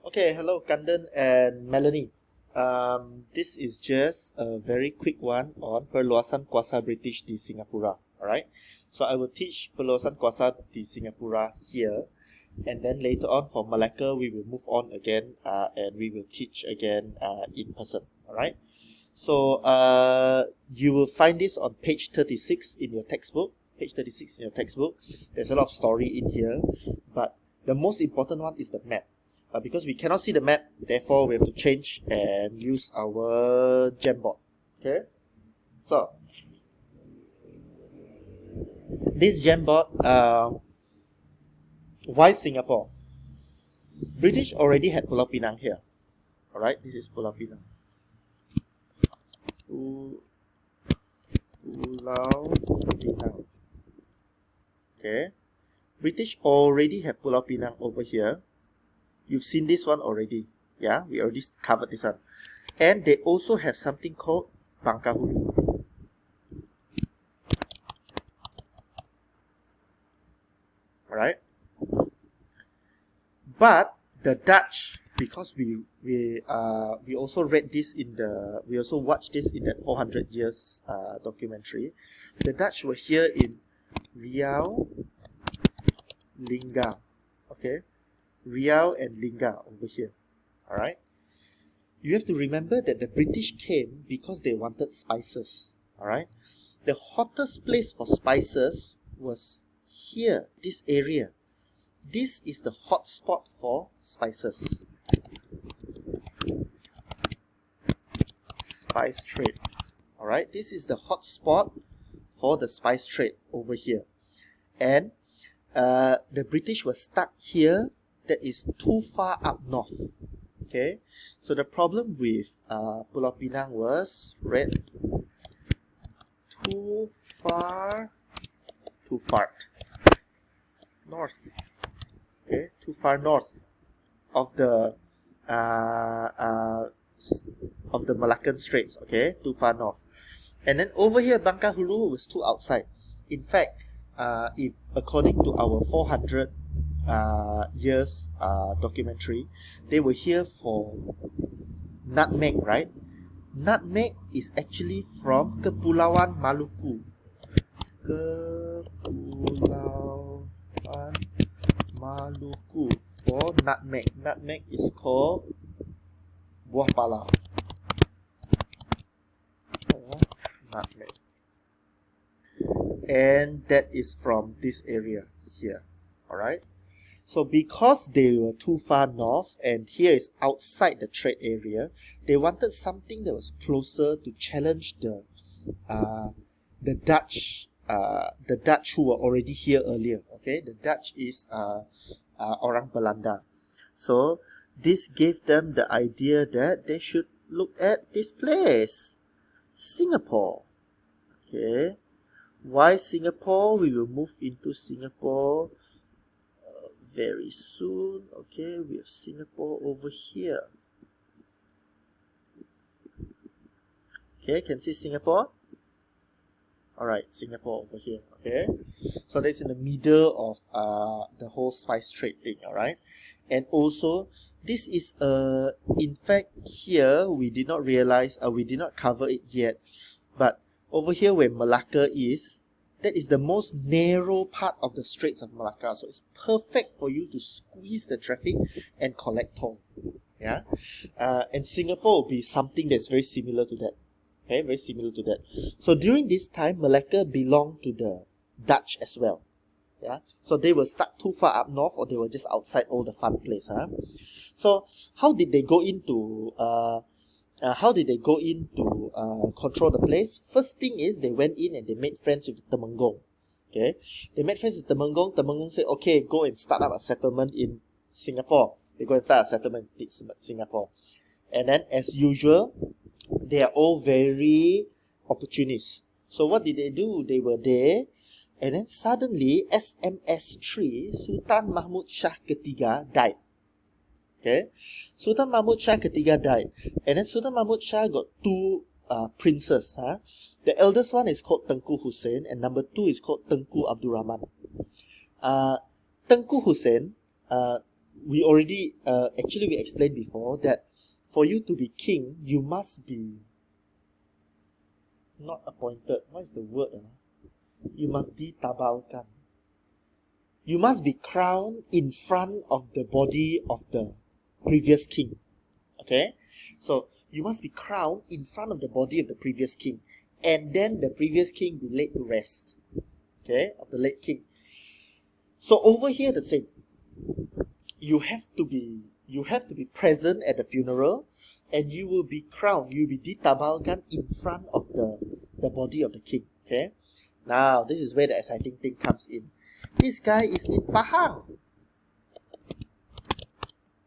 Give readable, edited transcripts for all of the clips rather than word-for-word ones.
Okay, hello Kandan and Melanie. This is just a very quick one on Perluasan Kuasa British di Singapura. Alright, so I will teach Perluasan Kuasa di Singapura here, and then later on for Malacca we will move on again and we will teach again in person. Alright, so you will find this on page 36 in your textbook. Page 36 in your textbook. There's a lot of story in here, but the most important one is the map. Because we cannot see the map, therefore we have to change and use our Jamboard. Okay, so this Jamboard, why Singapore? British already had Pulau Pinang here. Alright, this is Pulau Pinang. Pulau Pinang. Okay, British already had Pulau Pinang over here. You've seen this one already. Yeah, we already covered this one. And they also have something called Bangkahulu. Alright. But the Dutch, because we also read this in the, we also watched this in that 400 years documentary. The Dutch were here in Riau, Lingga. Okay. Riau and Lingga over here. Alright. You have to remember that the British came because they wanted spices. Alright. The hottest place for spices was here, this area. This is the hot spot for spices. Spice trade. Alright. This is the hot spot for the spice trade over here. And the British were stuck here. That is too far up north. Okay, so the problem with Pulau Pinang was red. Too far north. Okay, too far north of the Malaccan Straits. Okay, too far north. And then over here, Bangkahulu was too outside. In fact, if according to our 400 years documentary, they were here for nutmeg, right? Nutmeg is actually from Kepulauan Maluku. Kepulauan Maluku for nutmeg. Nutmeg is called buah pala. Nutmeg. And that is from this area here. Alright? So because they were too far north and here is outside the trade area, they wanted something that was closer to challenge the Dutch who were already here earlier. Okay, the Dutch is Orang Belanda. So this gave them the idea that they should look at this place, Singapore. Okay, why Singapore? We will move into Singapore very soon. Okay, we have Singapore over here. Okay, can see Singapore? Alright, Singapore over here. Okay, so that's in the middle of the whole spice trade thing. Alright, and also this is in fact here we did not realize, we did not cover it yet, but over here where Malacca is, that is the most narrow part of the Straits of Malacca. So it's perfect for you to squeeze the traffic and collect toll. Yeah, and Singapore will be something that's very similar to that. Okay, very similar to that. So during this time, Malacca belonged to the Dutch as well. Yeah, so they were stuck too far up north, or they were just outside all the fun place. So how did they go into control the place? First thing is they went in and they made friends with the Temenggung. Okay, they made friends with Temenggung. Temenggung said, okay, go and start up a settlement in Singapore. They go and start a settlement in Singapore. And then as usual, they are all very opportunists. So what did they do? They were there, and then suddenly SMS3, Sultan Mahmud Shah Ketiga, died. Okay, Sultan Mahmud Shah Ketiga died, and then Sultan Mahmud Shah got two princes. The eldest one is called Tengku Hussein, and number 2 is called Tengku Abdul Rahman. Tengku Hussein we already, actually we explained before that for you to be king, you must be not appointed. What is the word? You must ditabalkan. You must be crowned in front of the body of the previous king. Okay? So, you must be crowned in front of the body of the previous king. And then the previous king be laid to rest. Okay? Of the late king. So, over here the same. You have to be present at the funeral, and you will be crowned. You will be ditabalkan in front of the body of the king. Okay? Now, this is where the exciting thing comes in. This guy is in Pahang.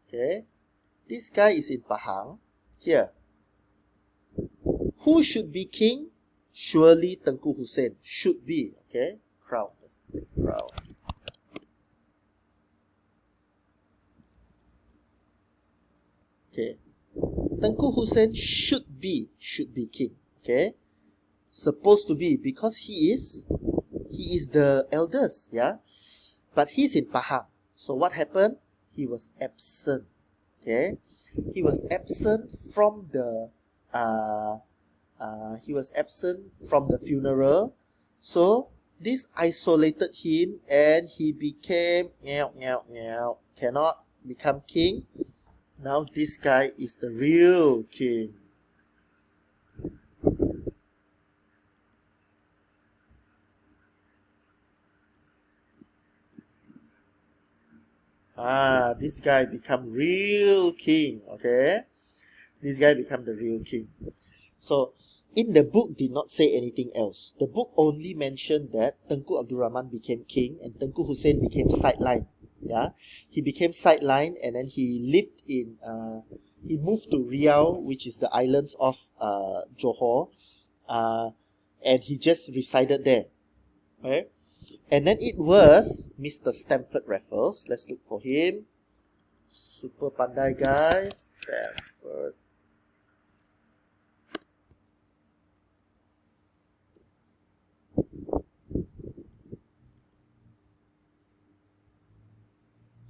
Okay? This guy is in Pahang. Here. Who should be king? Surely Tengku Hussein. Should be. Okay? Crown. Let's take crown. Okay. Tengku Hussein should be king. Okay? Supposed to be, because he is the eldest, yeah? But he's in Pahang. So what happened? He was absent. Okay? He was absent from the funeral. So this isolated him, and he became cannot become king. Now this guy is the real king. This guy become real king. Okay? This guy become the real king. So, in the book did not say anything else. The book only mentioned that Tengku Abdul Rahman became king and Tengku Hussein became sideline. Yeah, he became sideline, and then he lived in. He moved to Riau, which is the islands of Johor, and he just resided there. Okay, and then it was Mr. Stamford Raffles. Let's look for him. Super pandai guy, Stamford.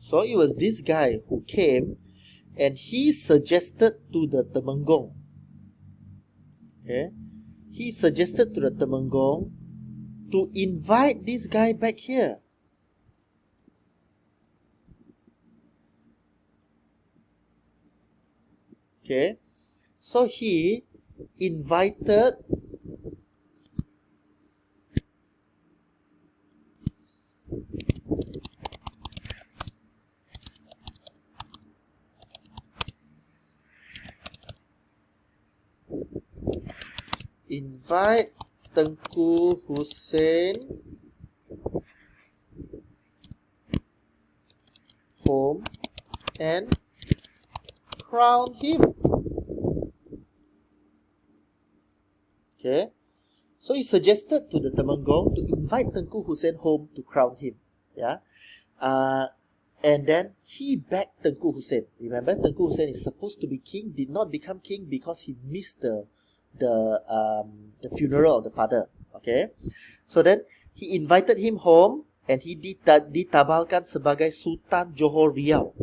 So it was this guy who came, and he suggested to the Temenggung. Okay? He suggested to the Temenggung to invite this guy back here. Okay? So he invited Tengku Hussein home and crown him. Okay, so he suggested to the Temenggung to invite Tengku Hussein home to crown him. Yeah, and then he backed Tengku Hussein. Remember, Tengku Hussein is supposed to be king, did not become king because he missed the funeral of the father. Okay, so then he invited him home, and he ditabalkan sebagai Sultan Johor Riau.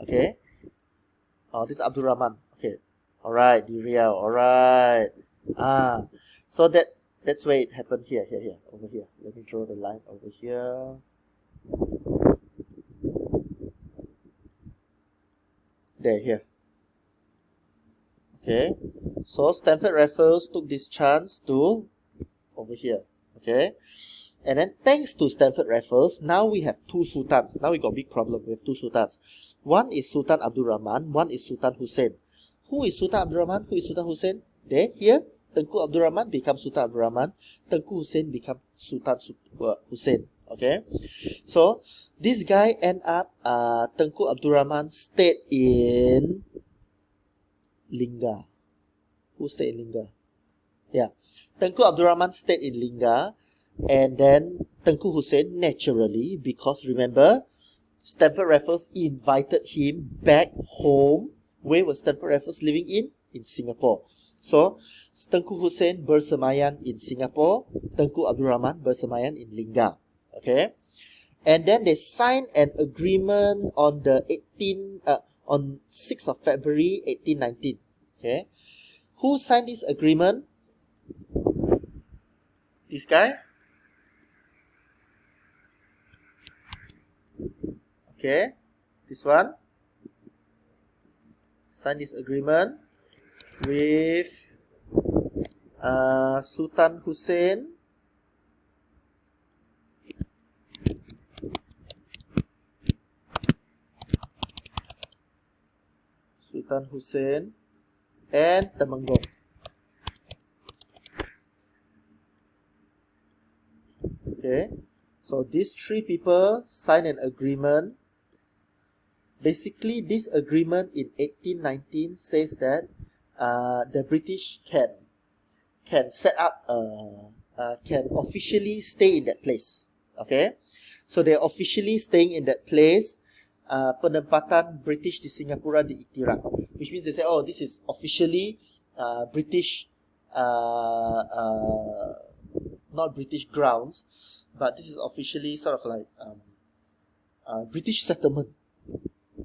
Okay, this is Abdul Rahman. Okay, alright, di Riau. Alright, so that's where it happened. Here, over here. Let me draw the line over here. There, here. Okay, so Stamford Raffles took this chance to over here. Okay, and then thanks to Stamford Raffles, now we have two sultans. Now we got a big problem. We have two sultans. One is Sultan Abdul Rahman, one is Sultan Hussein. Who is Sultan Abdul Rahman? Who is Sultan Hussein? There, here, Tengku Abdul Rahman becomes Sultan Abdul Rahman. Tengku Hussein becomes Sultan Hussein. Okay, so this guy end up, Tengku Abdul Rahman stayed in Lingga. Who stayed in Lingga? Yeah, Tengku Abdul Rahman stayed in Lingga, and then Tengku Hussein naturally, because remember, Stamford Raffles invited him back home. Where was Stamford Raffles living in? In Singapore. So Tengku Hussein bersemayan in Singapore, Tengku Abdul Rahman bersemayan in Lingga. Okay, And then they signed an agreement on the 6th of February 1819. Okay, who signed this agreement? This guy. Okay, this one. Signed this agreement with Sultan Hussein and Temenggung. Okay, so these three people signed an agreement. Basically, this agreement in 1819 says that the British can set up can officially stay in that place. Okay, so they're officially staying in that place. Penempatan British di Singapura diiktiraf, which means they say, oh, this is officially British, not British grounds, but this is officially sort of like British settlement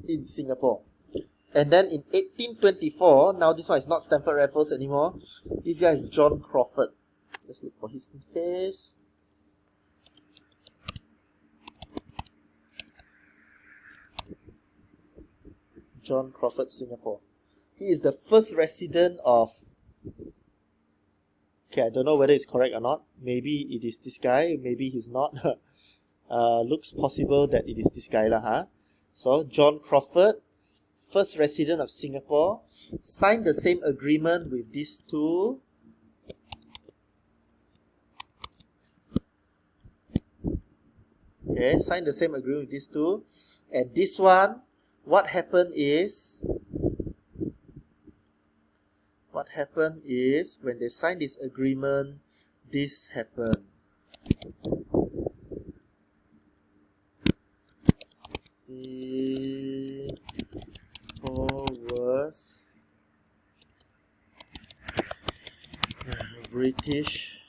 in Singapore. And then in 1824, now this one is not Stamford Raffles anymore. This guy is John Crawford. Let's look for his face. John Crawford, Singapore. He is the first resident of... Okay, I don't know whether it's correct or not. Maybe it is this guy, maybe he's not. Looks possible that it is this guy lah, huh? So, John Crawford, first resident of Singapore, signed the same agreement with these two. Okay, signed the same agreement with these two. And this one, what happened is when they signed this agreement, this happened. Singapore was British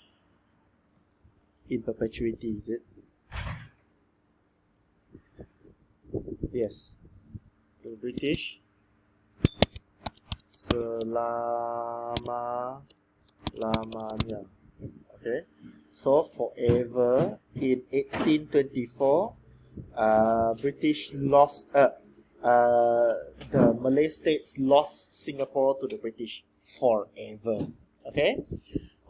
in perpetuity, is it? Yes. The British selama-lamanya. Okay. So forever in 1824, British lost the Malay states lost Singapore to the British forever. Okay.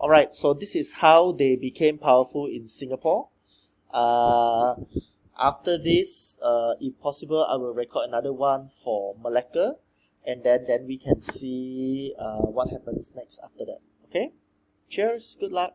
All right. So this is how they became powerful in Singapore. After this, if possible, I will record another one for Malacca, and then we can see what happens next after that. Okay? Cheers, good luck.